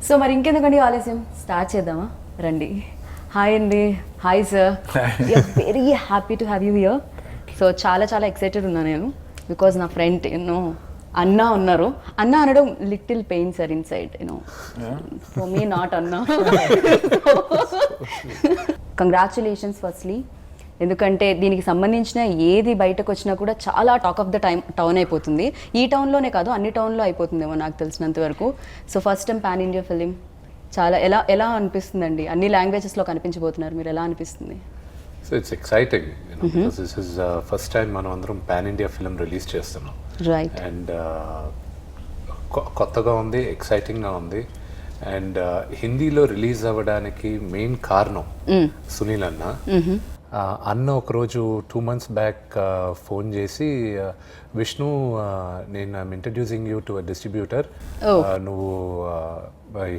So మరి ఇంకెందుకండి ఆలస్యం, start చేద్దామా? రండి. హాయ్ అండి. Hi sir, very happy to have you here. So చాలా చాలా ఎక్సైటెడ్ ఉన్నా నేను, బికాజ్ నా ఫ్రెండ్ యూనో అన్నా ఉన్నారు. అన్న అనడం little pain sir inside, you know for me not అన్నా. కంగ్రాచులేషన్స్ ఫస్ట్లీ, ఎందుకంటే దీనికి సంబంధించిన ఏది బయటకు వచ్చినా కూడా చాలా టాక్ ఆఫ్ ద టౌన్ అయిపోతుంది. ఈ టౌన్లోనే కాదు, అన్ని టౌన్లో అయిపోతుందేమో నాకు తెలిసినంత వరకు. So first time pan India film, చాలా ఎలా అనిపిస్తుందండి? అన్ని లాంగ్వేజెస్లో కనిపించబోతున్నారు మీరు, ఎలా అనిపిస్తుంది? So it's exciting, this is first time మనం అందరం పాన్ ఇండియా ఫిలిం రిలీజ్ చేస్తున్నాం. రైట్. అండ్ కొత్తగా ఉంది, ఎక్సైటింగ్గా ఉంది. అండ్ హిందీలో రిలీజ్ అవ్వడానికి మెయిన్ కారణం సునీల్ అన్న ఒకరోజు 2 months బ్యాక్ ఫోన్ చేసి, విష్ణు నేను I'm introducing you to a distributor, నువ్వు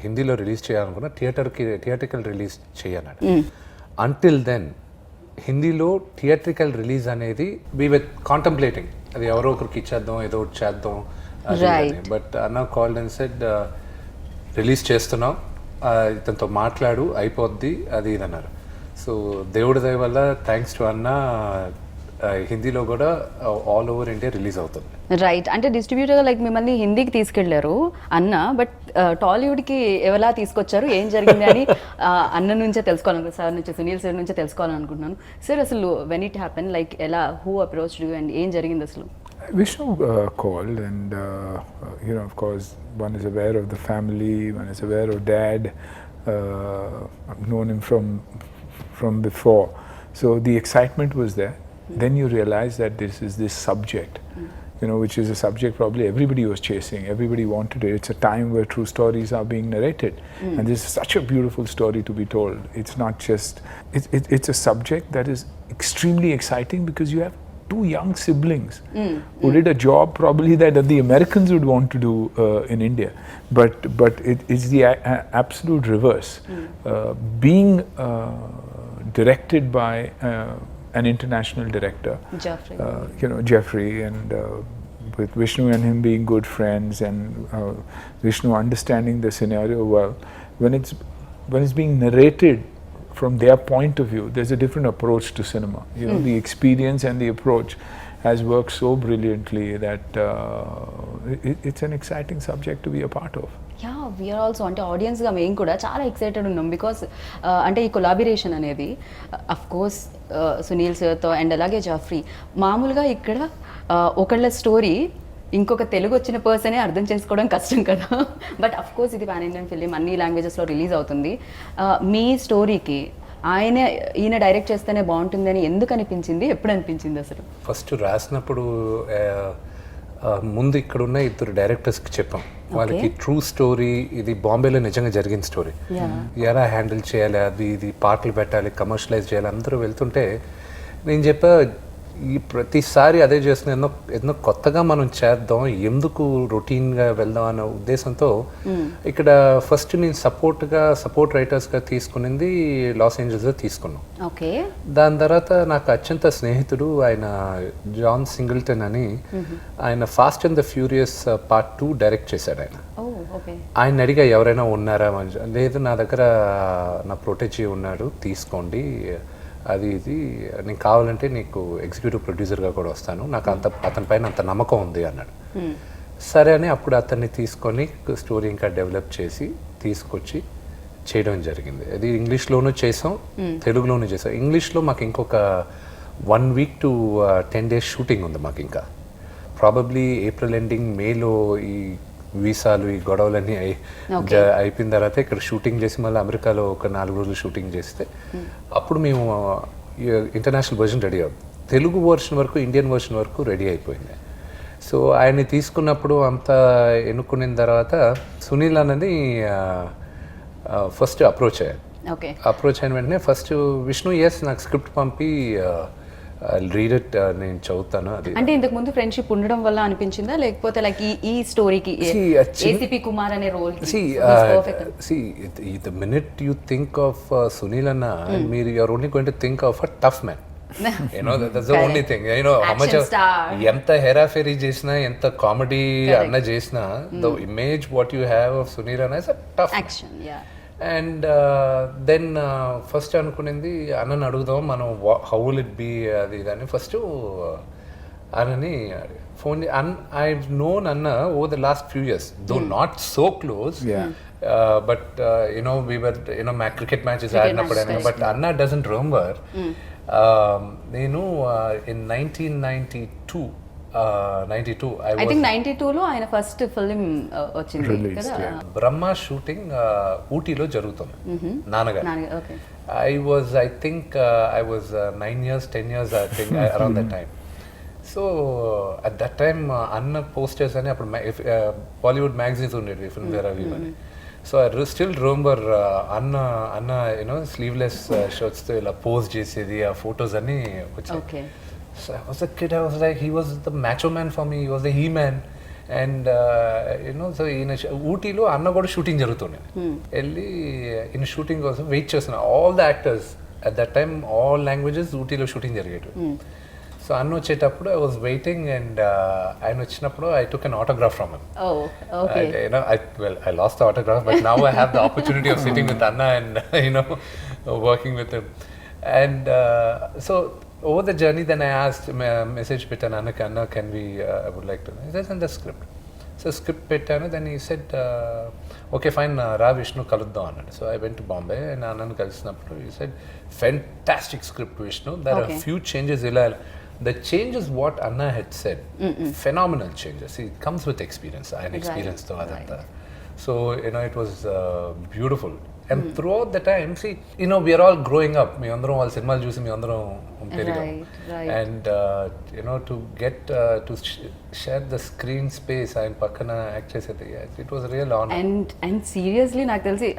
హిందీలో రిలీజ్ చేయాలనుకున్నా థియేట్రికల్ రిలీజ్ చేయన్నాడు. అంటిల్ దెన్ హిందీలో థియేట్రికల్ రిలీజ్ అనేది వీ విత్ కాంటంప్లేటింగ్, అది ఎవరో ఒకరికి ఇచ్చేద్దాం, ఏదో ఒకటి చేద్దాం. బట్ అన్న కాల్డ్ అండ్ సెడ్ రిలీజ్ చేస్తున్నాం, ఇతనితో మాట్లాడు అయిపోద్ది అది ఇది అన్నారు. సో దేవుడి దయ వల్ల థ్యాంక్స్ టు అన్న హిందీలో కూడా ఆల్ ఓవర్ ఇండియా రిలీజ్ అవుతుంది. రైట్. అంటే డిస్ట్రిబ్యూటర్ లైక్ మిమ్మల్ని హిందీకి తీసుకెళ్లారు అన్న, బట్ టాలీవుడ్కి ఎవలా తీసుకొచ్చారు, ఏం జరిగింది అని అన్న నుంచే తెలుసుకోవాలనుకుంటున్నాను, సార్ నుంచి, సునీల్ సార్ నుంచే తెలుసుకోవాలనుకుంటున్నాను. సార్ అసలు వెన్ ఇట్ హ్యాపెన్, లైక్ ఎలా, హూ అప్రోచ్ యూ అండ్ ఏం జరిగింది అసలు? Vishnu called and of course one is aware of the family, one is aware of Dad. I've known him from before, so the excitement was there. Then you realize that this subject, which is a subject probably everybody was chasing, everybody wanted it. It's a time where true stories are being narrated, and this is such a beautiful story to be told. It's not just, it's a subject that is extremely exciting because you have 2 young siblings who did a job probably that the Americans would want to do in India, but it's the absolute reverse. Being directed by an international director, Jeffrey, and with Vishnu and him being good friends, and Vishnu understanding the scenario well, when it's being narrated from their point of view, there's a different approach to cinema. The experience and the approach has worked so brilliantly that it's an exciting subject to be a part of. Yeah, we are also, అంటే ఆడియన్స్గా మేము కూడా చాలా excited ఉన్నాం, because అంటే ఈ collaboration అనేది of course Sunil సార్తో అండ్ అలాగే జాఫ్రీ. మామూలుగా ఇక్కడ ఒకళ్ళ స్టోరీ ఇంకొక తెలుగు వచ్చిన పర్సనే అర్థం చేసుకోవడం కష్టం కదా, బట్ అఫ్ కోర్స్ ఇది పాన్ ఇండియన్ ఫిలిం, అన్ని లాంగ్వేజెస్లో రిలీజ్ అవుతుంది. మీ స్టోరీకి ఈయన డైరెక్ట్ చేస్తేనే బాగుంటుందని ఎందుకు అనిపించింది, ఎప్పుడు అనిపించింది అసలు? ఫస్ట్ రాసినప్పుడు ముందు ఇక్కడున్న 2 డైరెక్టర్స్కి చెప్పాం, వాళ్ళకి ట్రూ స్టోరీ, ఇది బాంబేలో నిజంగా జరిగిన స్టోరీ, ఎలా హ్యాండిల్ చేయాలి, ఇది పాటలు పెట్టాలి, కమర్షియలైజ్ చేయాలి, అందరూ వెళ్తుంటే నేను చెప్పా, ఈ ప్రతిసారి అదే చేస్తున్న ఎన్నో కొత్తగా మనం చేద్దాం, ఎందుకు రొటీన్గా వెళ్దాం అనే ఉద్దేశంతో ఇక్కడ ఫస్ట్ నేను సపోర్ట్ రైటర్స్గా తీసుకునింది లాస్ ఏంజల్స్లో తీసుకున్నాం. ఓకే. దాని తర్వాత నాకు అత్యంత స్నేహితుడు ఆయన జాన్ సింగిల్టన్ అని, ఆయన fast and the furious part 2 direct చేశాడు. ఆయన అడిగా ఎవరైనా ఉన్నారా, లేదు నా దగ్గర నా ప్రొటెజీ ఉన్నాడు, తీసుకోండి, అది ఇది నేను కావాలంటే నీకు ఎగ్జిక్యూటివ్ ప్రొడ్యూసర్గా కూడా వస్తాను, నాకు అతని పైన అంత నమ్మకం ఉంది అన్నాడు. సరే అని అప్పుడు అతన్ని తీసుకొని స్టోరీ ఇంకా డెవలప్ చేసి తీసుకొచ్చి చేయడం జరిగింది. అది ఇంగ్లీష్లోనూ చేసాం, తెలుగులోనూ చేసాం. ఇంగ్లీష్లో మాకు ఇంకొక 1 week to 10 days షూటింగ్ ఉంది మాకు. ఇంకా ప్రాబబ్లీ ఏప్రిల్ ఎండింగ్, మేలో ఈ వీసాలు ఈ గొడవలన్నీ అయిపోయిన తర్వాత ఇక్కడ షూటింగ్ చేసి మళ్ళీ అమెరికాలో ఒక 4 రోజులు షూటింగ్ చేస్తే అప్పుడు మేము ఇంటర్నేషనల్ వర్షన్ రెడీ అవుతుంది. తెలుగు వర్షన్ వరకు, ఇండియన్ వర్షన్ వరకు రెడీ అయిపోయింది. సో ఆయన్ని తీసుకున్నప్పుడు అంతా ఎన్నుకున్న తర్వాత సునీల్ అన్నది ఫస్ట్ అప్రోచ్ అయ్యాను. అప్రోచ్ అయిన వెంటనే ఫస్ట్ విష్ణు నాకు స్క్రిప్ట్ పంపి రీడ్ ఇట్, నేను చదువుతాను. అది అంటే ఇంతకు ముందు ఫ్రెండ్షిప్ ఉండడం వల్ల అనిపించిందా, లేకపోతే లైక్ ఈ స్టోరీకి ఏసీపీ కుమార్ అనే role? the minute you think of Sunil Anna, మీరు you are only going to think of a tough man. that's the only thing. How much Action star. ఎంత హెరాఫెరీ చేసినా ఎంత కామెడీ అన్న చేసినా the image what you have of Sunil Anna is a tough action yeah and then first అనుకునింది అన్నని అడుగుదాం మనం how will it be అది ఇదని ఫస్ట్ అన్నని ఫోన్ ఐ నోన్ అన్న over the last few years though not so close but we were cricket matches ఆడినప్పుడు but అన్న డజంట్ రిమెంబర్ నేను ఇన్ 1992 ఐ థింక్ 92లో ఆయన ఫస్ట్ ఫిల్మ్ వచ్చింది కదా బ్రహ్మ షూటింగ్ ఊటీలో జరుగుతుంది నాన్నగారు okay I think I was 9 years 10 years I think around that time. So at that time Anna posters అని అప్పుడు Bollywood magazines ఉండేవి ఫిల్మ్ వేర్ అవి అని సో I still remember అన్న స్లీవ్లెస్ షర్ట్స్తో ఇలా పోస్ట్ చేసేది ఆ ఫొటోస్ అన్ని వచ్చాయి. Okay So I was a kid, I was like, he was the macho man for me, he was the he-man. And so in Ootylo Anna got shooting jarutunde. Elli in shooting also wait chestunna. All the actors at that time, all languages Ootylo shooting jarigadu. So Anna vachetappudu I was waiting and ayana vachinappudu I took an autograph from him. Oh, okay. I lost the autograph, but now I have the opportunity of sitting with Anna and working with him. And so over the journey, then I asked, message Pitana, Anna, can we, I would like to, he says in the script. So script Pitana, then he said, okay fine, Ra Vishnu Kaludda Anna. So I went to Bombay and Anna Kalsnapuru, he said, fantastic script Vishnu, there are a few changes. The changes what Anna had said, phenomenal changes. See, it comes with experience, I had experience to adanta. So, it was beautiful. And throughout the time, see, we are all growing up. Me andro all cinema chusi me andro perigam. Right. And to get to share the screen space and pakkana act chesedi, it was a real honor. And seriously నాకు తెలిసి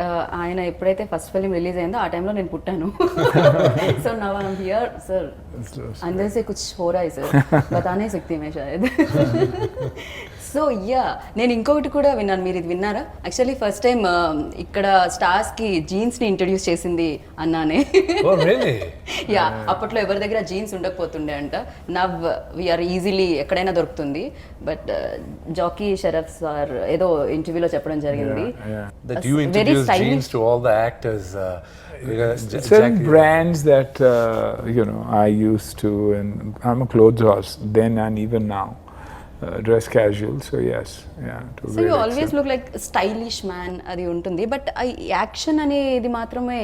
ఆయన ఎప్పుడైతే first film release అయిందో ఆ టైంలో నేను పుట్టాను. So now I am here sir अंदर से कुछ हो रहा है सर बता नहीं सकती मैं शायद. సో యా నేను ఇంకొకటి కూడా విన్నాను, మీరు ఇది విన్నారా? యాక్చువల్లీ ఫస్ట్ టైం ఇక్కడ స్టార్స్కి జీన్స్ని ఇంట్రడ్యూస్ చేసింది అన్నానే. Oh really? యా అప్పట్లో ఎవరి దగ్గర జీన్స్ ఉండకపోతుండే అంట. నవ్ వీఆర్ ఈజీలీ ఎక్కడైనా దొరుకుతుంది. బట్ జాకీ షరఫ్ సార్ ఏదో ఇంటర్వ్యూలో చెప్పడం జరిగింది That you introduced jeans to all the actors. Certain brands that I used to, and I'm a clothes horse then and even now. Dress casual, so yes, yeah. So you always look like stylish man, అది ఉంటుంది. But action అనేది మాత్రమే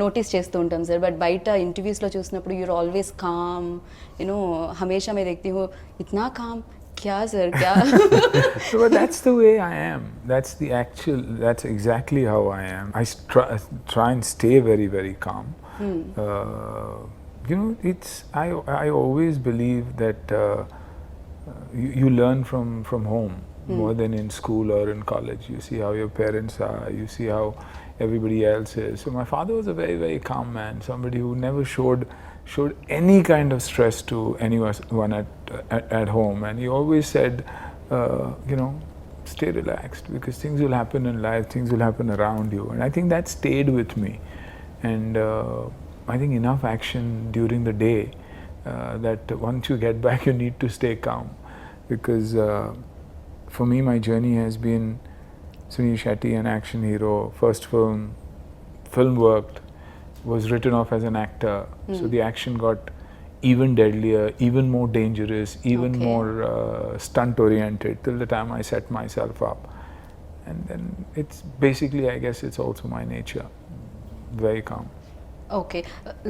notice చేస్తూ ఉంటాం sir. But బయట ఇంటర్వ్యూస్లో చూసినప్పుడు your always com, హమేషా मैं देखती हूँ इतना काम क्या sir क्या. But that's the way I am. That's exactly how I am. I try and stay very very calm. I always believe that you learn from home more than in school or in college. You see how your parents are, you see how everybody else is. So my father was a very very calm man, somebody who never showed any kind of stress to anyone at home, and he always said stay relaxed, because things will happen in life, things will happen around you. And I think that stayed with me. And I think enough action during the day that once you get back you need to stay calm, because for me my journey has been Sunil Shetty, an action hero, first film worked, was written off as an actor, so the action got even deadlier, even more dangerous, even more stunt oriented, till the time I set myself up. And then it's basically, I guess it's also my nature, very calm. Okay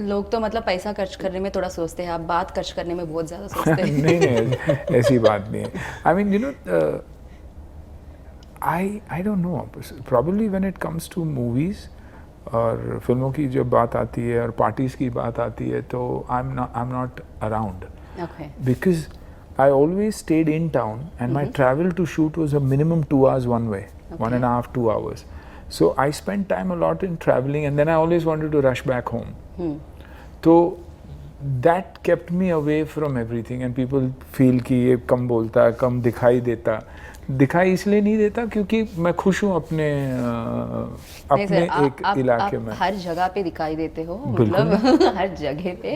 लोग तो मतलब पैसा खर्च करने में थोड़ा सोचते हैं, आप बात खर्च करने में बहुत ज़्यादा सोचते हैं. नहीं ऐसी बात नहीं है. I mean I don't know, probably when it comes to movies और फिल्मों की जब बात आती है और पार्टीज की बात आती है तो I'm not around. Okay. Because I always stayed in town and my travel to shoot was a minimum 2 hours one way, 1.5 2 hours. So I spent time a lot in traveling, and then I always wanted to rush back home. So that kept me away from everything, and people feel कि ये कम बोलता, कम दिखाई देता. दिखाई इसलिए नहीं देता क्योंकि मैं खुश हूँ अपने नहीं अपने सर, एक इलाके आप में। हर जगह पे दिखाई देते हो, बिल्कुल। मतलब हर जगह पे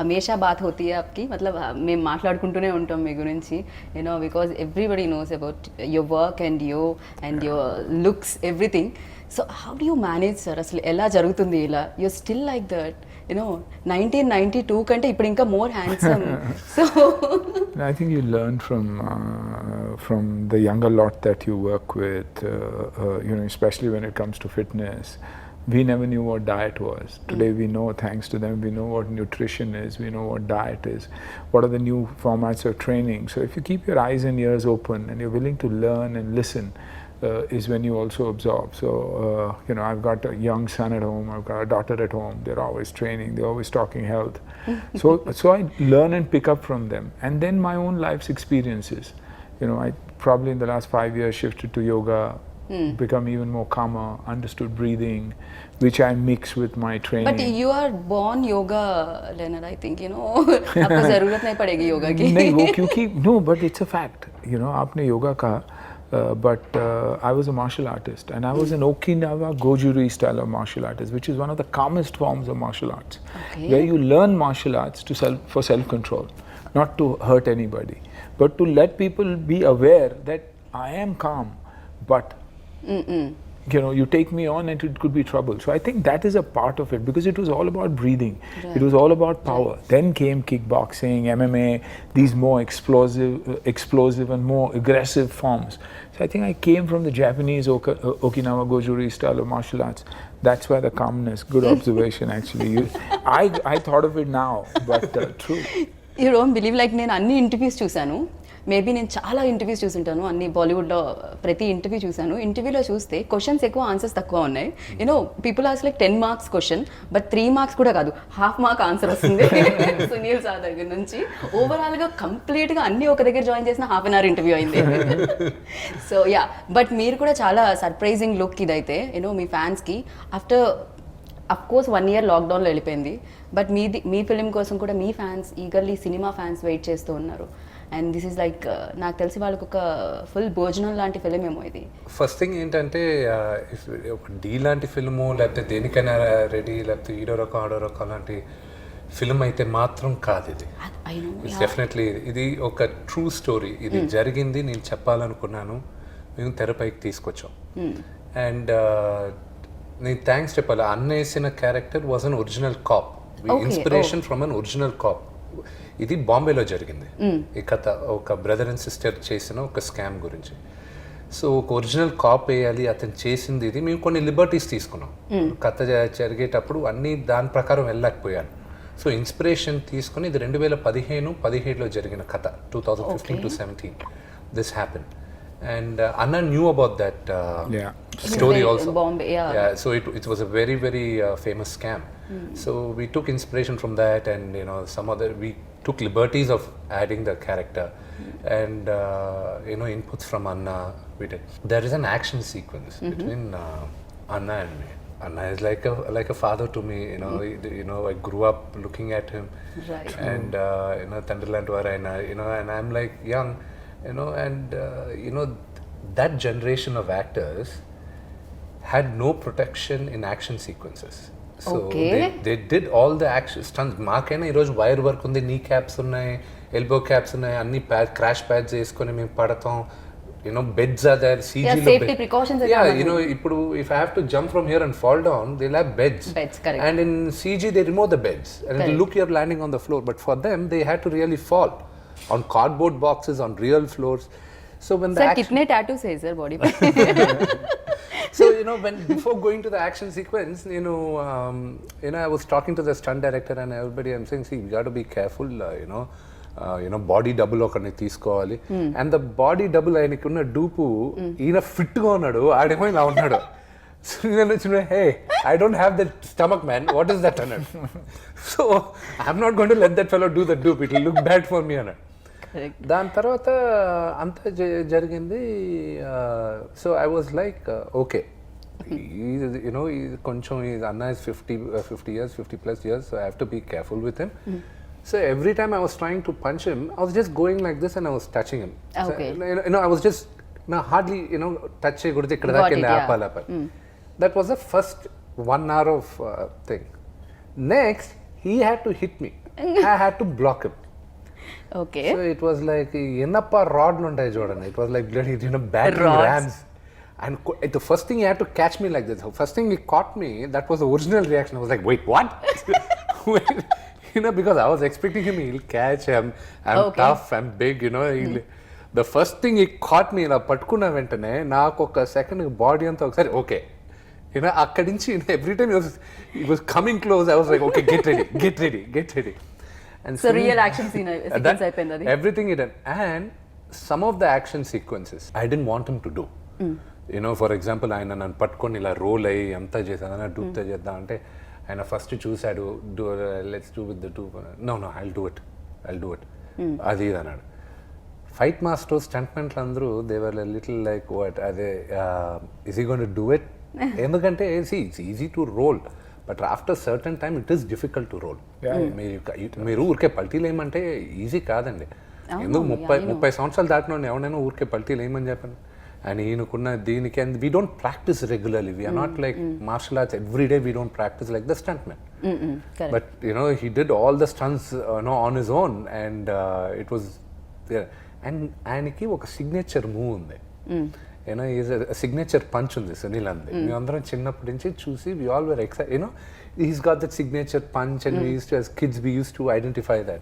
हमेशा बात होती है आपकी, मतलब మేము మాట్లాడుకుంటూనే ఉంటాం మీ గురించి, you know because everybody knows about your work and your looks everything. So how do you manage sir, అసలు ఎలా జరుగుతుంది ఇలా? You still like that, you know 1992 కంటే ఇప్పుడు ఇంకా more handsome. So I think you learn from the younger lot that you work with, you know, especially when it comes to fitness. We never knew what diet was. Today we know, thanks to them, we know what nutrition is, we know what diet is, what are the new formats of training. So if you keep your eyes and ears open and you're willing to learn and listen, is when you also absorb. So, you know, I've got a young son at home, I've got a daughter at home, they're always training, they're always talking health. So I learn and pick up from them. And then my own life's experiences. You know, I probably in the last 5 years shifted to yoga, become even more calmer, understood breathing, which I mix with my training. But you are born yoga learner, I think, you know आपको जरूरत नहीं पड़ेगी योगा की. नहीं वो क्योंकि no, but it's a fact. You know, आपने योगा कहा, but I was a martial artist and I was an Okinawa Gojuri style of martial artist, which is one of the calmest forms of martial arts, Okay. where you learn martial arts for self-control, not to hurt anybody, but to let people be aware that I am calm, but you know, you take me on and it could be trouble. So I think that is a part of it, because it was all about breathing. It was all about power. Then came kickboxing, MMA, these more explosive and more aggressive forms. So I think I came from the Japanese Okinawa Gojuri style of martial arts. That's why the calmness. Good observation, actually. I thought of it now, but true. You don't believe, like నేను అన్ని interviews చూశాను, maybe నేను చాలా interviews చూసుంటాను, అన్ని బాలీవుడ్లో ప్రతి interview చూశాను. ఇంటర్వ్యూలో చూస్తే క్వశ్చన్స్ ఎక్కువ, ఆన్సర్స్ తక్కువ ఉన్నాయి. You know people ask like 10 marks question, but 3 marks కూడా కాదు, ½ మార్క్ ఆన్సర్ వస్తుంది సునీల్ సార్ దగ్గర నుంచి. ఓవరాల్గా కంప్లీట్గా అన్ని ఒక దగ్గర జాయిన్ చేసిన ½ అన్ అవర్ ఇంటర్వ్యూ అయింది. సో యా, బట్ మీరు కూడా చాలా సర్ప్రైజింగ్ లుక్ ఇదైతే, యూనో మీ ఫ్యాన్స్కి. ఆఫ్టర్ అఫ్ కోర్స్ 1 ఇయర్ లాక్డౌన్లో వెళ్ళిపోయింది, బట్ మీ ఫిలిం కోసం కూడా మీ ఫ్యాన్స్ ఈగర్లీ, సినిమా ఫ్యాన్స్ వెయిట్ చేస్తూ ఉన్నారు. అండ్ దిస్ ఈజ్ లైక్, నాకు తెలిసి వాళ్ళకి ఒక ఫుల్ భోజనం లాంటి ఫిలిం ఏమో ఇది. ఫస్ట్ థింగ్ ఏంటంటే, ఒక డీ లాంటి ఫిల్ము లేకపోతే దేనికైనా రెడీ, లేకపోతే ఈడో రకం ఆడో రకం లాంటి ఫిల్మ్ అయితే మాత్రం కాదు ఇది. ఇట్స్ డెఫినెట్లీ ఇది ఒక ట్రూ స్టోరీ. ఇది జరిగింది, నేను చెప్పాలనుకున్నాను, మేము తెరపైకి తీసుకొచ్చాం. అండ్ నేను థ్యాంక్స్ చెప్పాలి, అన్న వేసిన character was an original cop, inspiration from an original cop. ఇది బాంబేలో జరిగింది ఈ కథ, ఒక బ్రదర్ అండ్ సిస్టర్ చేసిన ఒక స్కామ్ గురించి. సో ఒక ఒరిజినల్ కాప్ వేయాలి, అతను చేసింది ఇది. మేము కొన్ని లిబర్టీస్ తీసుకున్నాం కథ జరిగేటప్పుడు, అన్నీ దాని ప్రకారం వెళ్ళలేకపోయాను. సో ఇన్స్పిరేషన్ తీసుకుని, ఇది 2015-17లో జరిగిన కథ, 2015 to 17 this happen. And Anna knew about that story also. Bombay, yeah. So it was a very, very famous scam. So we took inspiration from that, and you know, we took liberties of adding the character, and you know, inputs from Anna we did. There is an action sequence between Anna and me. Anna is like a father to me. You know, I grew up looking at him, Right. and you know, Thunderland Varayana, you know, and I'm like young. You know, and you know, that generation of actors had no protection in action sequences. So Okay. they did all the action stunts. మాకైనా ఈరోజు wire work ఉంది, నీ caps ఉన్నాయి, elbow caps ఉన్నాయి, అన్ని crash pods వేసుకొని మేము పడతాం. You know, beds are there, CG Yeah, safety precautions are Yeah, covered. you know, ఇప్పుడు if I have to jump from here and fall down, they'll have beds. Beds, correct. And in CG they remove the beds, and it'll look you're landing on the floor. But for them, they had to really fall on cardboard boxes, on real floors. So when the sir action, कितने tattoos है sir body पे? so you know, when before going to the action sequence, you know, I was talking to the stunt director and everybody. I'm saying, see, you got to be careful, you know, body double ఒకరిని తీసుకోవాలి. And the body double ఆయనకి ఉన్న dupe, ఈయన fit గా ఉన్నాడు, ఆడేమో ఇలా ఉన్నాడు. So నేను వచ్చిన, hey, I don't have that stomach, man. What is that అన్నాడు. So I'm not going to let that fellow do the dupe. It will look bad for me అన్నాడు. దాని తర్వాత అంతా జరిగింది. So I was like, okay, కొంచెం అన్న is 50 years, 50+ years, so I have to be careful with him. So every time I was trying to punch him, I was just going like this and I was touching him. Okay. So, I was just hardly touch cheyakudadu ikkada Got daaka it, yeah. aapala. That was the first 1 hour of thing. Next, he had to hit me. I had to block him. Okay So it was like enappa rod lu untayi chodandi. It was like bloody battering Rods. rams. And the first thing he had to catch me like this. The first thing he caught me, that was the original reaction. I was like, wait, what? Wait, because I was expecting him, he'll catch. I'm Okay. tough, I'm big, The first thing he caught me, ఇలా పట్టుకున్న వెంటనే నాకు ఒక second body అంతా ఒకసారి okay అక్కడి నుంచి every time he was coming close. I was like, okay, get ready. And so real action sequence అయిపోయింది అది everything he done. And some of the action sequences I didn't want him to do. For example, ఆయన నన్ను పట్టుకొని ఇలా role అయ్యి అంతా చేశాను డూప్తో చేద్దాం అంటే ఆయన ఫస్ట్ చూశాడు let's do with the two no I'll do it అది ఇది అన్నాడు. ఫైట్ మాస్టర్ స్టంట్మెంట్లు అందరూ దేవర్ లిటిల్ లైక్ వాట్ అదే is he gonna to do it ఎందుకంటే it's easy to roll but after certain time it is difficult to roll. మీరు ఊరికే పల్టీలు ఏమంటే ఈజీ కాదండి. ఎందుకు 30 సంవత్సరాలు దాటిన ఎవరైనా ఊరికే పల్టీలు ఏమని చెప్పాను. And ఈయనకున్న దీనికి and we don't practice regularly. We are not like martial arts every day. We don't practice like the stuntman. Correct. But he did all the stunts on his own, and it was and ఆయనకి ఒక signature move ఉంది. Is signature punch ఉంది సునీల్ అంది. మేమందరం చిన్నప్పటి నుంచి చూసి we all were excited. He's got that signature punch, and we used to, as kids, we used to identify that.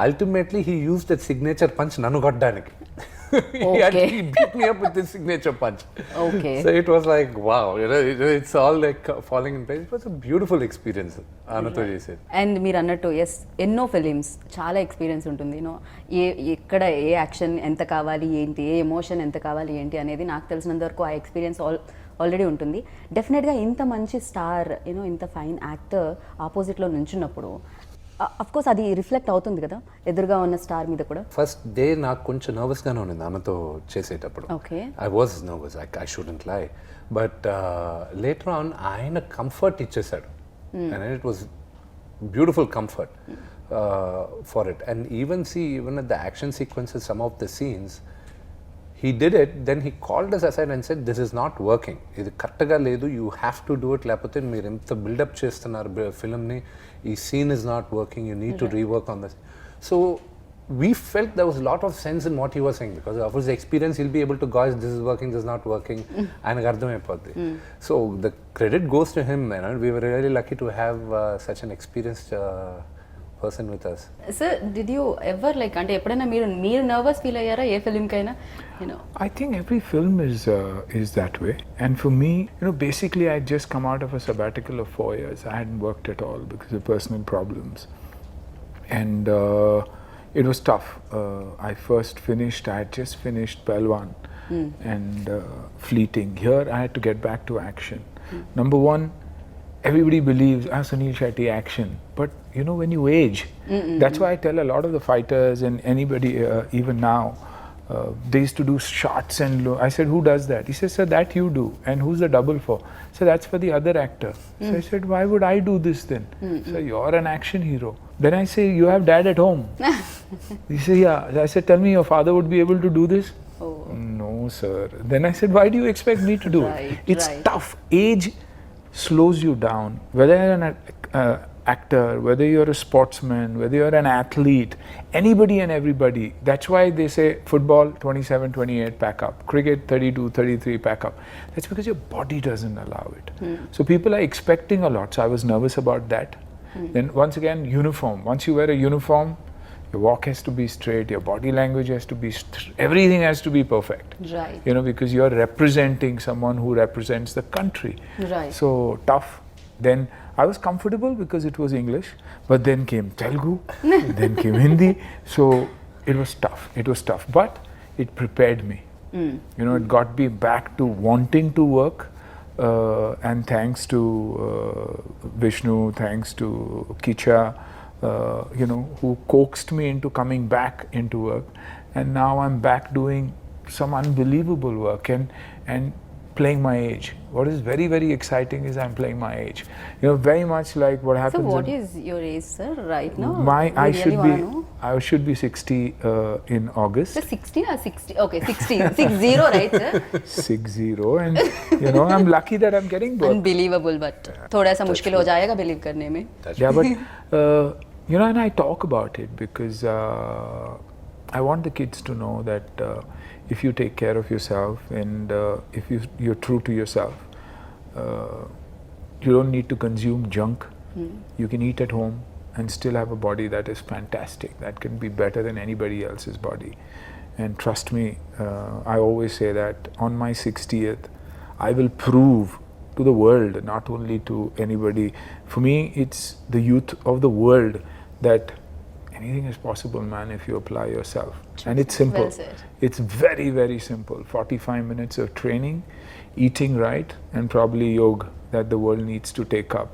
Ultimately, he used that signature punch నన్ను కొట్టడానికి. He beat me up with this signature punch. Okay. So it was like, wow, it's all like falling in place. It was a beautiful experience. Anatho said. And మీరు అన్నట్టు yes ఎన్నో films చాలా experience ఉంటుంది ఎక్కడ ఏ action ఎంత కావాలి ఏంటి ఏ emotion ఎంత కావాలి ఏంటి అనేది నాకు తెలిసినంత వరకు ఆ ఎక్స్పీరియన్స్ ఆల్రెడీ ఉంటుంది. డెఫినెట్గా ఇంత మంచి స్టార్ ఇంత ఫైన్ యాక్టర్ ఆపోజిట్లో నుంచున్నప్పుడు అఫ్ కోర్స్ అది రిఫ్లెక్ట్ అవుతుంది కదా ఎదురుగా ఉన్న స్టార్ మీద కూడా. ఫస్ట్ డే నాకు కొంచెం నర్వస్గానే ఉన్నది ఆమెతో చేసేటప్పుడు. Okay I was nervous, I shouldn't లై. బట్ లేటర్ ఆన్ ఆయన కంఫర్ట్ ఇచ్చేసాడు. And it was beautiful comfort for it. And even at the action sequences, some of the scenes he did it, then he called us aside and said, this is not working, ఇది కరెక్ట్గా లేదు, you have to do it, లేకపోతే మీరు ఎంత buildup చేస్తున్నారు ఫిల్మ్ని, ఈ scene is not working, you need to rework on this. So we felt there was a lot of sense in what he was saying, because of his experience he'll be able to gauge this is working, this is not working, ఆయనకు అర్థమైపోద్ది. So the credit goes to him, we were really lucky to have such an experienced person with us. Sir did you ever like అంటే ఎప్పుడైనా మీరు nervous feel అయ్యారా ఏ ఫిల్మ్కైనా? I think every film is that way. And for me, basically I'd just come out of a sabbatical of 4 years. I hadn't worked at all because of personal problems. And it was tough. I had just finished Palwan and Fleeting. Here I had to get back to action. Number one, everybody believes, Sunil Shetty, action. But when you age, that's why I tell a lot of the fighters and anybody, even now, they used to do shots and I said, who does that? He says, sir, that you do. And who's the double for? So that's for the other actor. So I said, why would I do this then? So you're an action hero. Then I say, you have dad at home. He said, yeah. I said, tell me your father would be able to do this? Oh. No, sir. Then I said, why do you expect me to do it? It's tough. Age slows you down. Whether you're an actor, whether you're a sportsman, whether you're an athlete, anybody and everybody. That's why they say football 27, 28 pack up, cricket 32, 33 pack up. That's because your body doesn't allow it. So people are expecting a lot. So I was nervous about that. Then once again, uniform. Once you wear a uniform, your walk has to be straight, your body language has to be everything has to be perfect. Right. Because you're representing someone who represents the country. Right. So tough. Then I was comfortable because it was English, but then came Telugu, then came Hindi. So it was tough, but it prepared me. It got me back to wanting to work, and thanks to Vishnu, thanks to Kicha, who coaxed me into coming back into work. And now I'm back doing some unbelievable work. And playing my age. What is very, very exciting is I'm playing my age. You know, very much like what So happens. what is your age, sir, right now? I We really should wanna be know. I should be 60 in August. So 16 or 60? Okay, 60. 60, right, sir? 60, and you know, I'm lucky that I'm getting both. Unbelievable, but थोड़ा सा मुश्किल हो जाएगा believe करने में. Yeah, but you know, and I talk about it because I want the kids to know that if you take care of yourself and if you're true to yourself, you don't need to consume junk. You can eat at home and still have a body that is fantastic, that can be better than anybody else's body. And trust me, I always say that on my 60th, I will prove to the world, not only to anybody. For me, it's the youth of the world that anything is possible, man, if you apply yourself. And it's simple. Well said. It's very, very simple. 45 minutes of training, eating right, and probably yoga that the world needs to take up.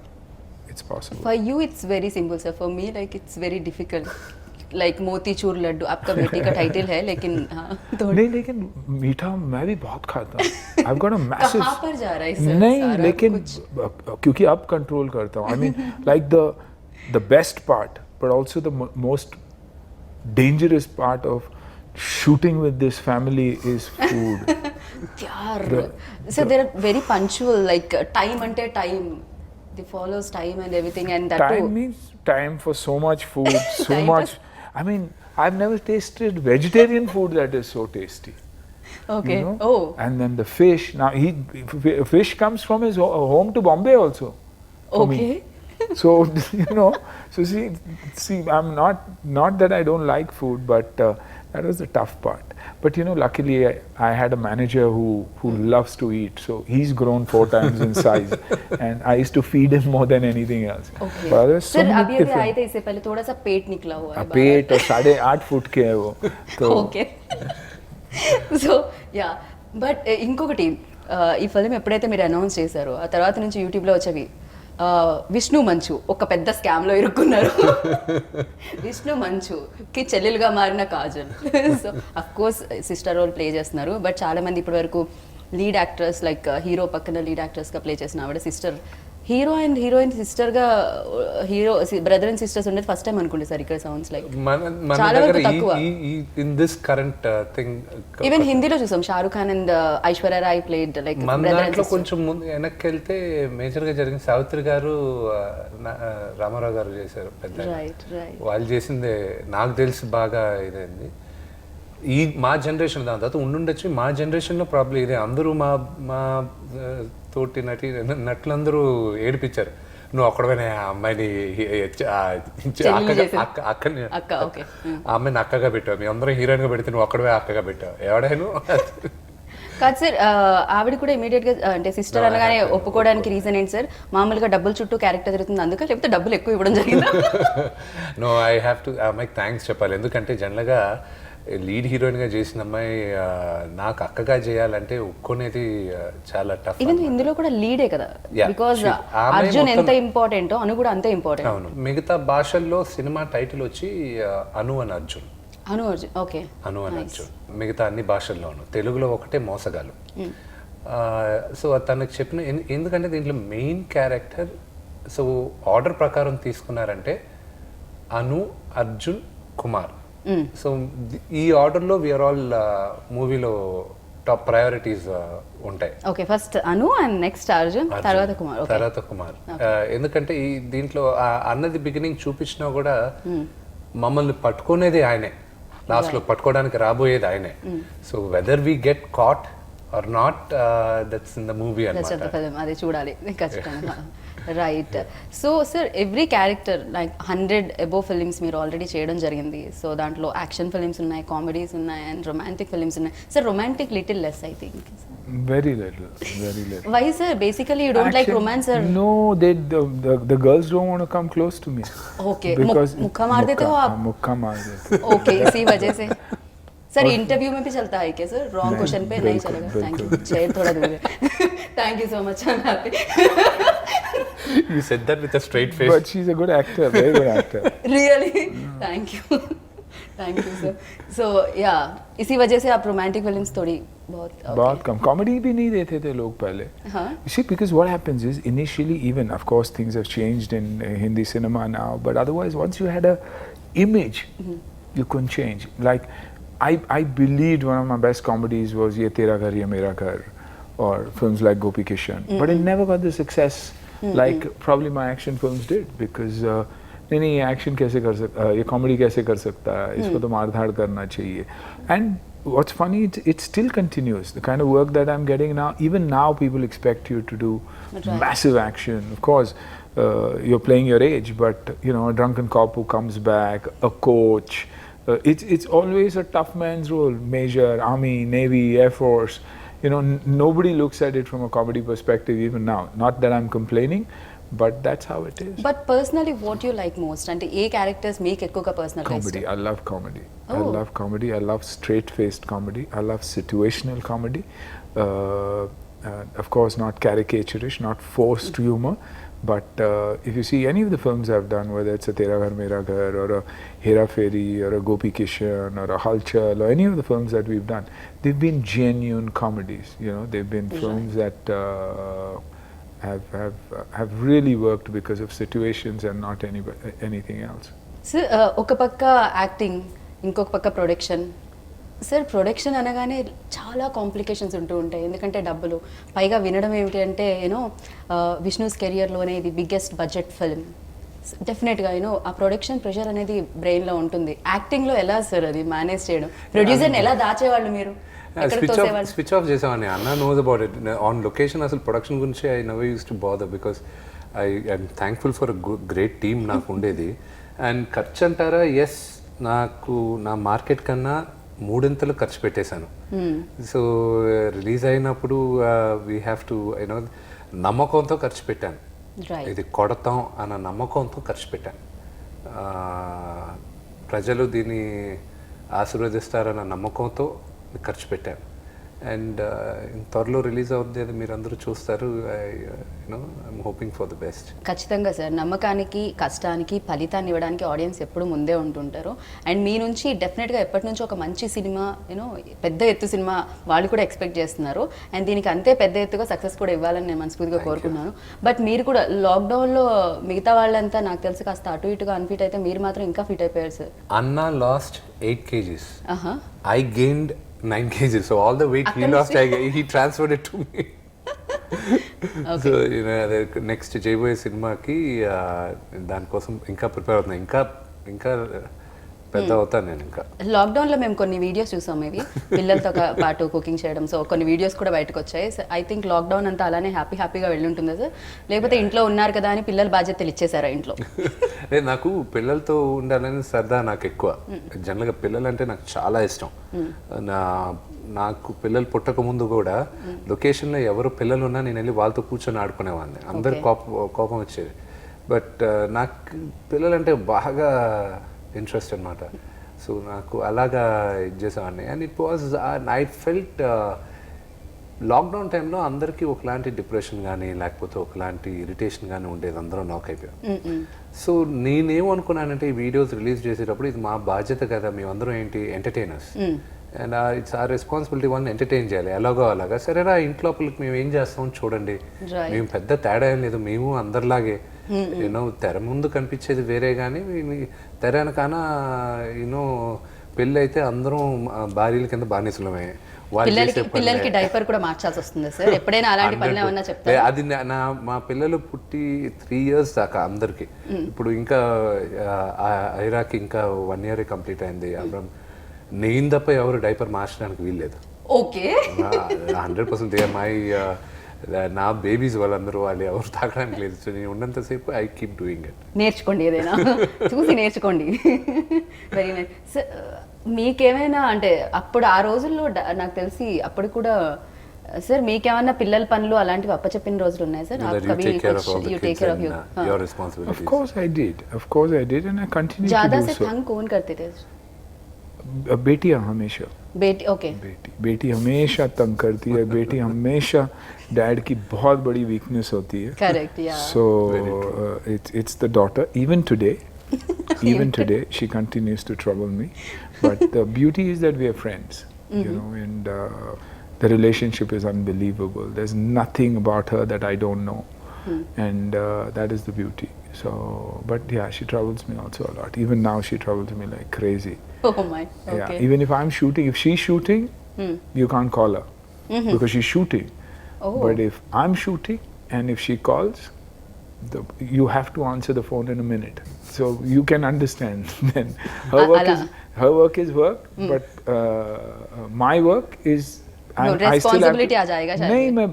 It's possible. For you, it's very simple, sir. For me, like it's very difficult. Like motichoor Laddu आपका बेटी का title है, लेकिन हाँ, नहीं, लेकिन मीठा मैं भी बहुत खाता हूँ. I've got a massive. कहाँ पर जा रहा है सर? नहीं, सारा लेकिन कुछ? क्योंकि अब कंट्रोल करता हूँ. I mean, like the best part, but also the most dangerous part of shooting with this family is food. यार, so they're very punctual. Like time ante time, they follows time and everything, and that Time too. means time for so much food, so Time much. I mean, I've never tasted vegetarian food that is so tasty. Okay. You know? Oh. And then the fish. Now fish comes from his home to Bombay also. For me. Okay. So you know, so see, I'm not that I don't like food, but that was the tough part. But you know, luckily I had a manager who loves to eat, so he's grown 4 times in size, and I used to feed him more than anything else. Okay. But there's so sir many अभी different. आए थे इससे पहले थोड़ा सा पेट निकला हुआ है. पेट और 8.5 फुट के है वो. तो ఓకే సో యా బట్ ఇంకొకటి ఈ ఫిల్మ్ ఎప్పుడైతే మీరు అనౌన్స్ చేశారో ఆ తర్వాత నుంచి యూట్యూబ్లో వచ్చేవి విష్ణు మంచు ఒక పెద్ద స్కామ్లో ఇరుక్కున్నారు. విష్ణు మంచుకి చెల్లెలుగా మారిన Kajal. So of course sister role play చేస్తున్నారు, బట్ చాలా మంది ఇప్పటి వరకు లీడ్ యాక్టర్స్ లైక్ హీరో పక్కన లీడ్ యాక్టర్స్గా ప్లే చేసిన ఆవిడ సిస్టర్, హీరో అండ్ హీరోయిన్ సిస్టర్గా హీరో బ్రదర్ అండ్ సిస్టర్స్ ఉండేది ఫస్ట్ టైం అనుకుంటే సార్ ఇక్కడ సౌండ్స్ లైక్ మన చాలా దగ్గర వరకు తక్కువ. In this current thing even హిందీలో చూసాం Shahrukh Khan and Aishwarya Rai played like మన దాంట్లో కొంచెం ముందు వెనక్కి వెళ్తే మేజర్ గా జరిగిన సావిత్రి గారు రామారావు గారు చేశారు పెద్ద. రైట్ రైట్ వాళ్ళు చేసింది నాకు తెలిసి బాగా ఇదైంది. ఈ మా జనరేషన్ దాని తర్వాత ఉండుండొచ్చు. మా జనరేషన్లో ప్రాబ్లం ఇదే. అందరూ మా మా తోటి నటులందరూ ఏడిపించారు. నువ్వు ఒక్కడమైనా ఆ అమ్మాయిని అక్క ఓకే ఆ అమ్మాయిని అక్కగా పెట్టావు, మీ అందరూ హీరోయిన్గా పెడితే నువ్వు ఒక్కడమే అక్కగా పెట్టావు. ఎవడైనా కాదు సార్, ఆవిడ కూడా ఇమీడియట్ గా అంటే సిస్టర్ అనగానే ఒప్పుకోవడానికి రీజన్ ఏంటి సార్? మామూలుగా డబ్బుల చుట్టూ క్యారెక్టర్ జరుగుతుంది అందుకే, లేకపోతే డబ్బులు ఎక్కువ ఇవ్వడం జరిగిందా? నో, ఐ హ్యావ్ టు అమ్మాయికి థ్యాంక్స్ చెప్పాలి. ఎందుకంటే జనరల్గా లీడ్ హీరోయిన్గా చేసిన అమ్మాయి నాకు అక్కగా చేయాలంటే ఒప్పుకునేది చాలా టఫ్. ఈవెన్ ఇందులో కూడా లీడే కదా, బికాజ్ అర్జున్ ఎంత ఇంపార్టెంటో అను కూడా అంతే ఇంపార్టెంట్. అవును, మిగతా భాషల్లో సినిమా టైటిల్ వచ్చి అను అని అర్జున్. అను అర్జున్ ఓకే. అను అని అర్జున్ మిగతా అన్ని భాషల్లోనూ. తెలుగులో ఒకటే మోసగాలు. సో తనకు చెప్పిన ఎందుకంటే దీంట్లో మెయిన్ క్యారెక్టర్ సో ఆర్డర్ ప్రకారం తీసుకున్నారంటే అను, అర్జున్, కుమార్. సో ఈ ఆర్డర్లో వీఆర్ ఆల్ మూవీలో టాప్ ప్రయారిటీస్ ఉంటాయి. Okay, first Anu and next Arjun, తర్వాత కుమార్. తర్వాత కుమార్. ఎందుకంటే ఈ దీంట్లో అన్నది బిగినింగ్ చూపించినా కూడా మమ్మల్ని పట్టుకునేది ఆయనే, లాస్ట్లో పట్టుకోవడానికి రాబోయేది ఆయనే. So whether we get caught or not, that's in the movie అన్నమాట. అది చూడాలి ఖచ్చితంగా. Right. So sir every character like 100 above films మీరు ఆల్రెడీ చేయడం జరిగింది. సో దాంట్లో యాక్షన్ ఫిలిమ్స్ ఉన్నాయి, కామెడీస్ ఉన్నాయి అండ్ రొమాంటిక్ ఫిలిమ్స్ ఉన్నాయి. Sir romantic little less I think. Very little. Why sir? Basically you don't like romance or? No, the girls don't want to come close to me. Okay. मुक्का मार देते हो आप? मुक्का मार देते. Okay, इसी वजह से. सर इंटरव्यू में भी चलता है क्या सर? रॉन्ग क्वेश्चन पे नहीं चलेगा. Thank you. चेयर थोड़ा दूर है. Thank you so much. I'm happy. You said that with a straight face. But she's a good actor, very good actor. Really? Thank you. Thank you sir. So yeah, इसी वजह से आप romantic films थोड़ी बहुत कम comedy भी नहीं देते थे लोग पहले. हाँ. You see, because what happens is initially, even of course things have changed in Hindi cinema now, but otherwise once you had a image, you couldn't change. Like I believed one of my best comedies was Ye Tera Ghar Ye Mera Ghar, or films like Gopi Kishan, but it never got the success like probably my action films did, because नहीं ये action कैसे कर सकता, ये comedy कैसे कर सकता है, इसको तो मार धाड़ करना चाहिए. And what's funny, it still continues. The kind of work that I'm getting now, even now people expect you to do massive action. Of course, you're playing your age, but you know, a drunken cop who comes back, a coach, it's always a tough man's role. Major, Army, Navy, Air Force. You know, nobody looks at it from a comedy perspective even now. Not that I'm complaining, but that's how it is. But personally, what you like most? అంటే ఏ characters మీకు ఎక్కువగా personal Comedy. I love comedy. I Oh. love comedy. I love straight-faced comedy. I love situational comedy. Of course, not caricaturish, not forced humor. But if you see any of the films I've done, whether it's a Tera Ghar Mera Ghar, or a Hera Fairy, or a Gopi Kishan, or a Halchal, or any of the films that we've done, they've been genuine comedies. You know, they've been films that have really worked because of situations and not anything else. Sir ఒక పక్క acting, ఇంకొక పక్క production. Sir production అనగానే చాలా complications ఉంటూ ఉంటాయి, ఎందుకంటే డబ్బులు, పైగా వినడం ఏమిటి అంటే యూనో విష్ణుస్ కెరియర్లోనే ఇది బిగ్గెస్ట్ బడ్జెట్ ఫిల్మ్. డెఫినెట్గా యూనో ఆ ప్రొడక్షన్ ప్రెషర్ అనేది బ్రెయిన్లో ఉంటుంది. యాక్టింగ్లో ఎలా సార్ అది మేనేజ్ చేయడం? ప్రొడ్యూసర్ని ఎలా దాచేవాళ్ళు మీరు? స్విచ్ ఆఫ్ చేసామని అన్న knows about it. On location అసలు ప్రొడక్షన్ గురించి I never use to bother, because I'm thankful for great team నాకు ఉండేది. అండ్ ఖర్చు అంటారా, ఎస్, నాకు నా మార్కెట్ కన్నా 3 ఇంతలు ఖర్చు పెట్టేశాను. సో రిలీజ్ అయినప్పుడు వీ హ్యావ్ టు యూనో నమ్మకంతో ఖర్చు పెట్టాను. ఇది కొడతాం అన్న నమ్మకంతో ఖర్చు పెట్టాను. ప్రజలు దీన్ని ఆశీర్వదిస్తారన్న నమ్మకంతో ఖర్చు పెట్టాను. అండ్ త్వరలో రిలీజ్ అవుతుంది, అది మీరు అందరూ చూస్తారు. You know I'm hoping for the best. ఖచ్చితంగా సార్, నమ్మకానికి కష్టానికి ఫలితాన్ని ఇవ్వడానికి ఆడియన్స్ ఎప్పుడు ముందే ఉంటుంటారు. అండ్ మీ నుంచి డెఫినెట్గా ఎప్పటి నుంచో ఒక మంచి సినిమా, యూనో పెద్ద ఎత్తు సినిమా వాళ్ళు కూడా ఎక్స్పెక్ట్ చేస్తున్నారు. అండ్ దీనికి అంతే పెద్ద ఎత్తుగా సక్సెస్ కూడా ఇవ్వాలని నేను మనస్ఫూర్తిగా కోరుకున్నాను. బట్ మీరు కూడా లాక్డౌన్లో మిగతా వాళ్ళంతా నాకు తెలిసి కాస్త అటు ఇటుగా అన్ఫిట్ అయితే, మీరు మాత్రం ఇంకా ఫిట్ అయిపోయారు సార్. అన్నా last 8 kgs. I gained 9 kgs. So all the weight he lost, he transferred it to me. So you know, next చేయబోయే సినిమాకి దానికోసం ఇంకా ప్రిపేర్ అవుతున్నా. ఇంకా పెద్ద అవుతాను నేను. ఇంకా లాక్డౌన్లో మేము కొన్ని వీడియోస్ చూసాం, ఇవి పిల్లలతో పాటు కుకింగ్ చేయడం. సో కొన్ని వీడియోస్ కూడా బయటకు వచ్చాయి. ఐ థింక్ లాక్డౌన్ అంతా అలానే హ్యాపీగా వెళ్ళి ఉంటుందా సార్? లేకపోతే ఇంట్లో ఉన్నారు కదా అని పిల్లల బాధ్యతలు ఇచ్చేసారా ఇంట్లో? నాకు పిల్లలతో ఉండాలని సరదా నాకు ఎక్కువ. జనరల్గా పిల్లలు అంటే నాకు చాలా ఇష్టం. నాకు పిల్లలు పుట్టక ముందు కూడా లొకేషన్లో ఎవరు పిల్లలు ఉన్నా నేను వెళ్ళి వాళ్ళతో కూర్చొని ఆడుకునేవాడిని. అందరు కోపం వచ్చేది. బట్ నాకు పిల్లలంటే బాగా ఇంట్రెస్ట్ అనమాట. సో నాకు అలాగా ఇది చేసేవాడిని. And it was I felt lockdown టైంలో అందరికీ ఒకలాంటి డిప్రెషన్ కానీ లేకపోతే ఒకలాంటి ఇరిటేషన్ కానీ ఉండేది. అందరూ నాక్ అయిపోయాం. సో నేనేమనుకున్నానంటే ఈ వీడియోస్ రిలీజ్ చేసేటప్పుడు ఇది మా బాధ్యత కదా, మేమందరం ఏంటి entertainers, and it's our responsibility వాళ్ళని ఎంటర్టైన్ చేయాలి ఎలాగో అలాగా. సరేరా ఇంట్లోపలికి మేము ఏం చేస్తాం చూడండి, మేము పెద్ద తేడా ఏం లేదు, మేము అందరిలాగే. యూనో తెర ముందు కనిపించేది వేరే, కానీ తెర వెనకాన యూనో పెళ్ళి అయితే అందరం భార్యల కింద బానిసలమే. పిల్లలకి డైపర్ కూడా మార్చాల్సి వస్తుంది సార్ ఎప్పుడైనా? అలాంటి పనులు ఏమన్నా చెప్తారా? అది మా పిల్లలు పుట్టి 3 years దాకా అందరికి. ఇప్పుడు ఇంకా ఐరాకి ఇంకా 1 year కంప్లీట్ అయింది. అబ్రహం నేను తప్ప ఎవరు డైపర్ మార్చడానికి వీల్లేదు. ఓకే, 100% మై నా బేబీస్ వాళ్ళందరూ వాళ్ళు ఎవరు తాగడానికి లేదు. సో నేను ఉన్నంతసేపు ఐ కీప్ డూయింగ్ ఇట్. నేర్చుకోండి, ఏదైనా చూసి నేర్చుకోండి. Very nice. మీకేమైనా అంటే అప్పుడు ఆ రోజుల్లో నాకు తెలిసి అప్పుడు కూడా సార్ మీకేమన్నా పిల్లల పనులు అలాంటివి అప్పచెప్పిన రోజులు ఉన్నాయి sir? You take care of your responsibilities. Of course I did and I continue to do so. ज़्यादा से तंग कौन करते थे? बेटियां हमेशा. बेटी, ओके. बेटी हमेशा तंग करती है. बेटी हमेशा डैड की बहुत बड़ी वीकनेस होती है. करेक्ट, या. So it's the daughter. Even today Even today, she continues to trouble me. But the beauty is that we are friends, you know, and the relationship is unbelievable. There's nothing about her that I don't know, and that is the beauty. So, but yeah, she troubles me also a lot. Even now, she troubles me like crazy. Oh my. Okay. Yeah, even if I'm shooting, if she's shooting, you can't call her because she's shooting. Oh. But if I'm shooting and if she calls, you have to answer the phone in a minute. So you can understand. Then her work is work, but my work is. No, responsibility आ जाएगा शायद. नहीं, मैं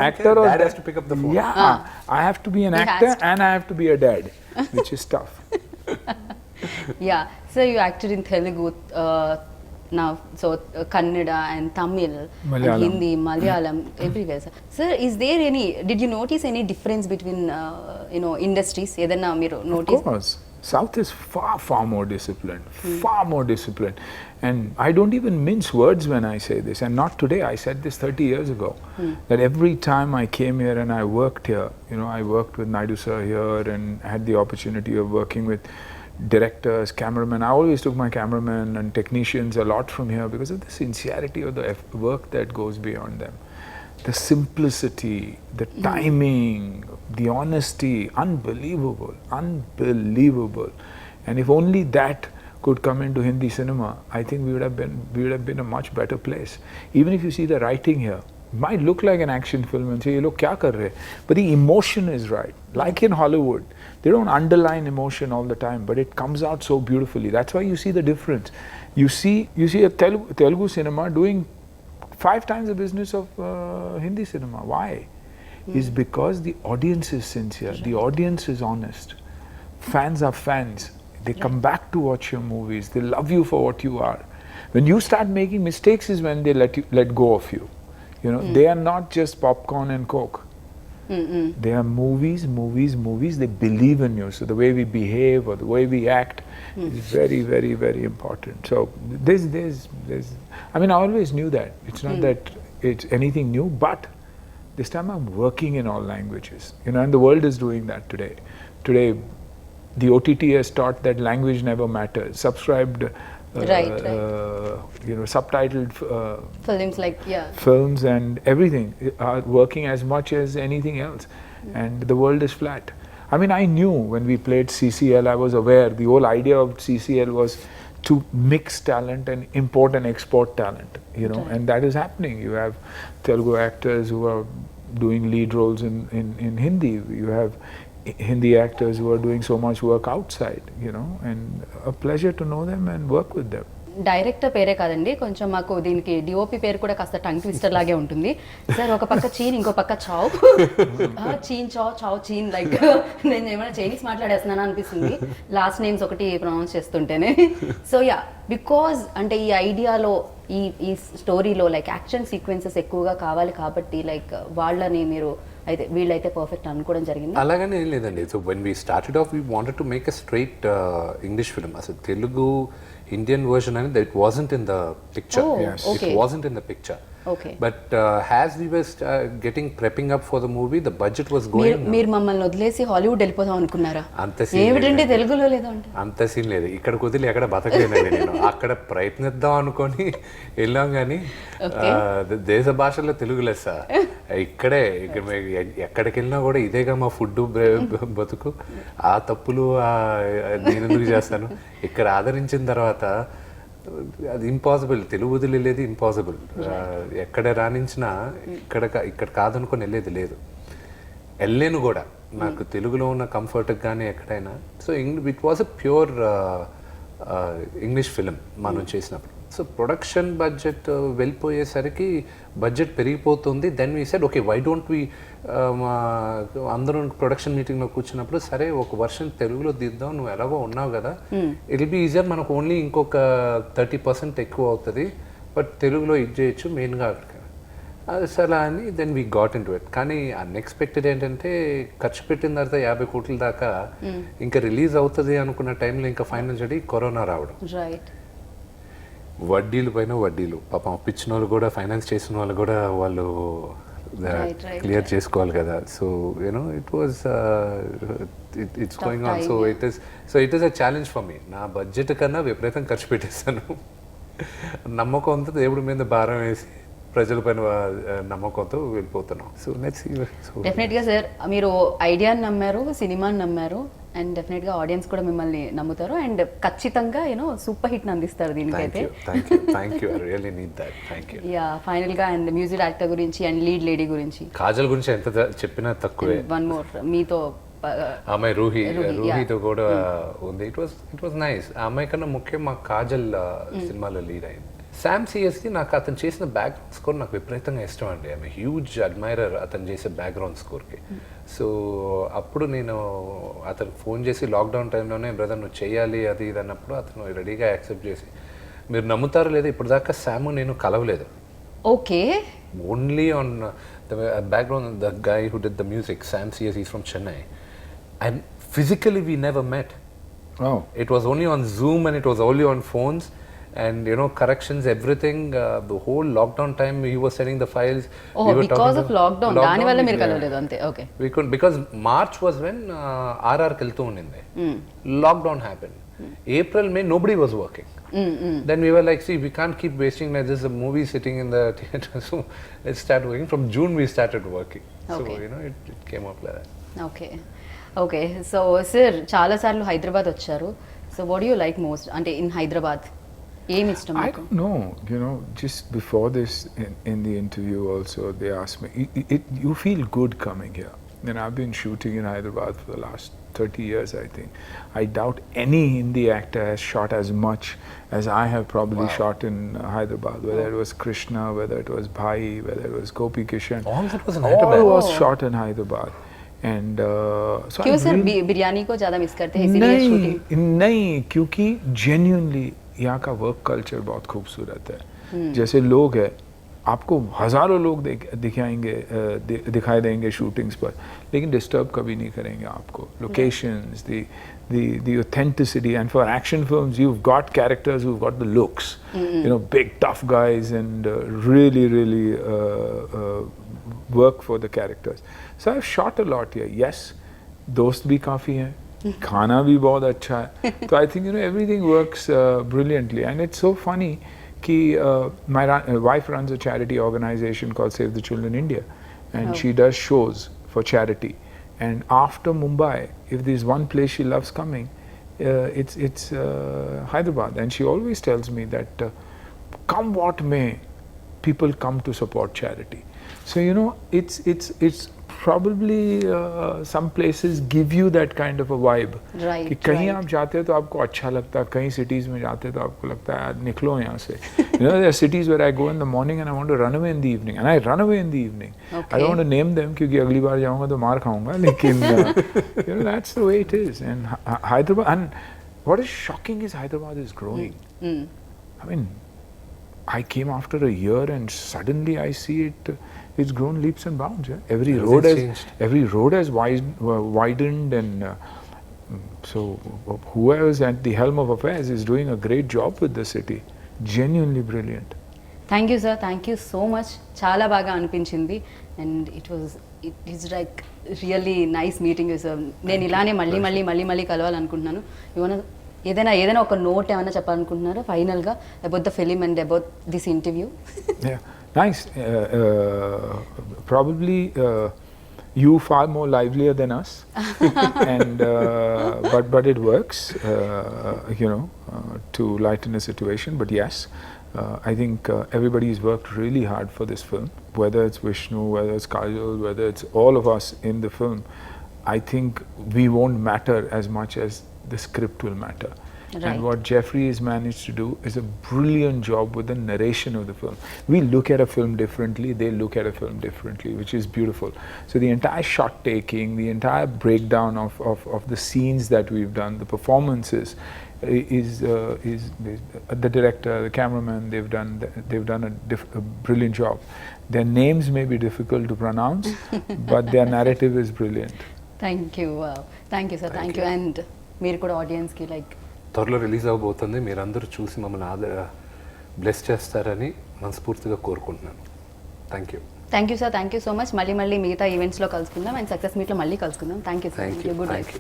actor or Dad has to pick up the phone. Yeah, I have to be an He actor has to. and I have to be a dad, which is tough. Yeah, so you acted in Telugu now, so Kannada and Tamil, Malayalam. and Hindi, Malayalam, everywhere. Sir, is there any? Did you notice any difference between industries? ఏదన్నా మీరు Of notice? course. South is far more disciplined, far more disciplined. And I don't even mince words when I say this. And not today, I said this 30 years ago. That every time I came here and I worked here, you know, I worked with Naidu sir here and had the opportunity of working with directors, cameramen. I always took my cameramen and technicians a lot from here because of the sincerity of the work that goes beyond them. The simplicity, the timing, the honesty, unbelievable. And if only that could come into Hindi cinema, I think we would have been a much better place. Even if you see the writing here, it might look like an action film and say, "Ye log kya kar rahe?" But the emotion is right. Like in Hollywood, they don't underline emotion all the time, but it comes out so beautifully. That's why you see the difference. You see a Telugu cinema doing 5 times the business of Hindi cinema. Why? Is because the audience is sincere, the audience is honest. Fans are fans. They come back to watch your movies. They love you for what you are. When you start making mistakes is when they let go of you. You know, they are not just popcorn and Coke. They are movies. They believe in you. So the way we behave or the way we act is very, very, very important. So there's I mean, I always knew that. It's not that it's anything new, but this time I'm working in all languages. You know, and the world is doing that today. Today, the OTT has taught that language never matters. Subscribed, Right. subtitled Films like films and everything are working as much as anything else, and the world is flat. I mean, I knew when we played CCL, I was aware the whole idea of CCL was to mix talent and import and export talent, you know, and that is happening. You have Telugu actors who are doing lead roles in Hindi. You have Hindi actors who are doing so much work outside, you know, and a pleasure to know them and work with them. Director పేరే కాదండి, కొంచెం మాకు దీనికి DOP పేరు కూడా కాస్త tongue twister లాగే ఉంటుంది. సార్ ఒక పక్క చీన్, ఇంకో పక్క చావ్. చీన్ చావ్ చీన్, లైక్ నేను ఏమైనా చైనీస్ మాట్లాడేస్తున్నాను అనిపిస్తుంది లాస్ట్ నేమ్స్ ఒకటి ప్రొనౌన్స్ చేస్తుంటేనే. సో యా, బికాజ్ అంటే ఈ ఐడియాలో ఈ స్టోరీలో లైక్ యాక్షన్ సీక్వెన్సెస్ ఎక్కువగా కావాలి కాబట్టి లైక్ వాళ్ళని మీరు అయితే వీళ్ళైతే పర్ఫెక్ట్ అనుకోవడం జరిగింది. అలాగనే ఏం లేదండి. So when we started off we wanted to make a straight English film. అసలు Telugu Indian version and it wasn't in the picture. Oh, yes. Okay. It wasn't in the picture. Okay. But as we were prepping up for the movie, the budget was going. మీరు మమ్మల్ని వదిలేసి Hollywood వెళ్ళిపోదాం అనుకున్నారా? అంత scene ఏమిటండి తెలుగులో లేదు అంటే? అంత సీన్ లేదు. ఇక్కడ కుదిలి ఎక్కడ బతకలేనండి నేను. అక్కడ ప్రయత్నిద్దాం అనుకొని వెళ్ళాం, కానీ దేశ భాషలో తెలుగు లెస్స. ఇక్కడే ఎక్కడికి వెళ్ళినా కూడా ఇదేగా మా ఫుడ్ బతుకు. ఆ తప్పులు నేను ఎందుకు చేస్తాను? ఇక్కడ ఆదరించిన తర్వాత అది ఇంపాసిబుల్. తెలుగు వదిలేదు, ఇంపాసిబుల్. ఎక్కడ రాణించినా ఇక్కడ కాదనుకొని వెళ్ళేది లేదు. వెళ్ళలేను కూడా. నాకు తెలుగులో ఉన్న కంఫర్ట్ కానీ ఎక్కడైనా. So it was a pure English film మనం చేసినప్పుడు. సో ప్రొడక్షన్ బడ్జెట్ వెళ్ళిపోయేసరికి బడ్జెట్ పెరిగిపోతుంది. Then we said okay, why don't we, అందరూ ప్రొడక్షన్ మీటింగ్లో కూర్చున్నప్పుడు సరే ఒక వర్షన్ తెలుగులో తీద్దాం, నువ్వు ఎలాగో ఉన్నావు కదా, ఇట్ విల్ బీ ఈజియర్, మనకు ఓన్లీ ఇంకొక 30% ఎక్కువ అవుతుంది, బట్ తెలుగులో ఇది చేయొచ్చు మెయిన్గా అక్కడ. అది సరే అని then we got into it. కానీ అన్ఎక్స్పెక్టెడ్ ఏంటంటే ఖర్చు పెట్టిన తర్వాత 50 కోట్ల దాకా ఇంకా రిలీజ్ అవుతుంది అనుకున్న టైంలో ఇంకా ఫైనల్ చెడి కరోనా రావడం. వడ్డీలు పైన వడ్డీలు. పాపం పిచ్చిన వాళ్ళు కూడా, ఫైనాన్స్ చేసిన వాళ్ళు కూడా వాళ్ళు Right, right. క్లియర్ చేసుకోవాలి కదా. So you know it was it's going on. So it is a challenge for me. నా బడ్జెట్ కన్నా విపరీతం ఖర్చు పెట్టేస్తాను. నమ్మకంతో దేవుడి మీద భారం వేసి ప్రజల పైన నమ్మకంతో వెళ్ళిపోతున్నాం. So let's see. డెఫినెట్గా సార్, మీరు ఐడియాని నమ్మారు, సినిమాని నమ్మారు, అండ్ డెఫినెట్గా ఆడియన్స్ కూడా మిమ్మల్ని నమ్ముతారు, అండ్ ఖచ్చితంగా సూపర్ హిట్ని అందిస్తారు దీనికైతే. Thank you. I really need that. Thank you. Yeah, ఫైనల్గా అండ్ మ్యూజిక్ డైరెక్టర్ గురించి అండ్ లీడ్ లేడీ గురించి, కాజల్ గురించి ఎంత చెప్పినా తక్కువే. వన్ మోర్ మీతో అమ్మాయి రూహీతో కూడా ఉంది. It was nice. ఆ అమ్మాయి కన్నా ముఖ్యం మా కాజల్ సినిమాలో లీడ్ అయింది. శామ్ సిఎస్కి నాకు అతను చేసిన బ్యాక్గ్రౌండ్ స్కోర్ నాకు విపరీతంగా ఇష్టం అండి. ఐఎమ్ హ్యూజ్ అడ్మైరర్ అతను చేసే బ్యాక్గ్రౌండ్ స్కోర్కి. సో అప్పుడు నేను అతనికి ఫోన్ చేసి లాక్డౌన్ టైంలోనే బ్రదర్ నువ్వు చేయాలి అది ఇది అన్నప్పుడు అతను రెడీగా యాక్సెప్ట్ చేసి, మీరు నమ్ముతారో లేదో ఇప్పుడు దాకా శామ్ నేను కలవలేదు. Okay. Only on the background the guy who did the music, Sam CS, he's from Chennai, and physically we never met. Oh. It was only on Zoom and it was only on phones, and corrections, everything. The whole lockdown time he was sending the files. Oh, because of lockdown దాని వల్ల మీరు కలవలేదు అంతే. Okay. We couldn't, because March was when RR కెళ్తూ ఉండింది. Lockdown happened. April, May nobody was working. Then we were like, see, we can't keep wasting like this, a movie sitting in the theater, so let's start working. From June we started working. Okay. So it came up like that. Okay. So sir చాలాసార్లు హైదరాబాద్ వచ్చారు. So what do you like most, అంటే in Hyderabad ఏమి ఇష్టం I మీకు? don't know. Just before this, in the interview also, they asked me, you feel good coming here. I've been shooting in Hyderabad for the last 30 years, I think. I doubt any Hindi actor has shot as much as I have probably shot in Hyderabad, whether it was Krishna, whether it was Bhai, whether it was Gopi Kishan. All that was in Hyderabad. All was shot in Hyderabad. And so क्यों sir really, biryani को ज़्यादा miss करते हैं इसीलिए shooting? नहीं, क्योंकि genuinely यहाँ का वर्क कल्चर बहुत खूबसूरत है. जैसे लोग हैं, आपको हजारों लोग दिखाई देंगे शूटिंग्स पर, लेकिन डिस्टर्ब कभी नहीं करेंगे आपको. Locations, the authenticity, and for action films you've got characters who've got the looks, big tough guys, and really work for the characters. So I've shot a lot here. Yes, दोस्त भी काफ़ी हैं, खाना भी बहुत अच्छा है. So I think everything works brilliantly, and it's so funny कि my wife runs a charity organization called Save the Children India, and she does shows for charity. And after Mumbai, if there's one place she loves coming, it's Hyderabad. And she always tells me that come what may, people come to support charity. So it's probably some places give you that kind of a vibe. Right. कि कहीं आप जाते हो तो आपको अच्छा लगता है, कहीं cities में जाते हो तो आपको लगता है यार निकलो यहाँ से. There are cities where I go in the morning and I want to run away in the evening, and I run away in the evening. Okay. I don't want to name them क्योंकि अगली बार जाऊँगा तो मार खाऊँगा, लेकिन that's the way it is. And Hyderabad, and what is shocking is Hyderabad is growing. I mean, I came after a year and suddenly I see it's grown leaps and bounds. Yeah? Every road has widened, and so whoever's at the helm of affairs is doing a great job with the city. Genuinely brilliant. Thank you sir, thank you so much. చాలా బాగా అనిపించింది, and it is like really nice meeting you sir. నేను ఇలానే మళ్ళీ కలవాలనుకుంటున్నాను. ఏదైనా ఒక note ఏమైనా చెప్పాలనుకుంటున్నారా ఫైనల్గా about the film and about this interview? Yeah, nice. Probably you far more livelier than us, and but it works, to lighten a situation. But yes, I think everybody's worked really hard for this film, whether it's Vishnu, whether it's Kajol, whether it's all of us in the film. I think we won't matter as much as the script will matter. Right. And what Jeffrey has managed to do is a brilliant job with the narration of the film. We look at a film differently, they look at a film differently, which is beautiful. So the entire shot taking, the entire breakdown of the scenes that we've done, the performances, is the director, the cameraman, they've done a brilliant job. Their names may be difficult to pronounce, but their narrative is brilliant. Thank you sir, thank you. And మీరు కూడా ఆడియన్స్కి like త్వరలో release అవబోతుంది, మీరందరూ చూసి మమ్మల్ని bless చేస్తారని మనస్ఫూర్తిగా కోరుకుంటున్నాను. Thank you. Thank you sir, thank you so much. మళ్ళీ మిగతా ఈవెంట్స్లో కలుసుకుందాం అండ్ సక్సెస్ మీట్లో మళ్ళీ కలుసుకుందాం. Thank you sir, thank you good thank you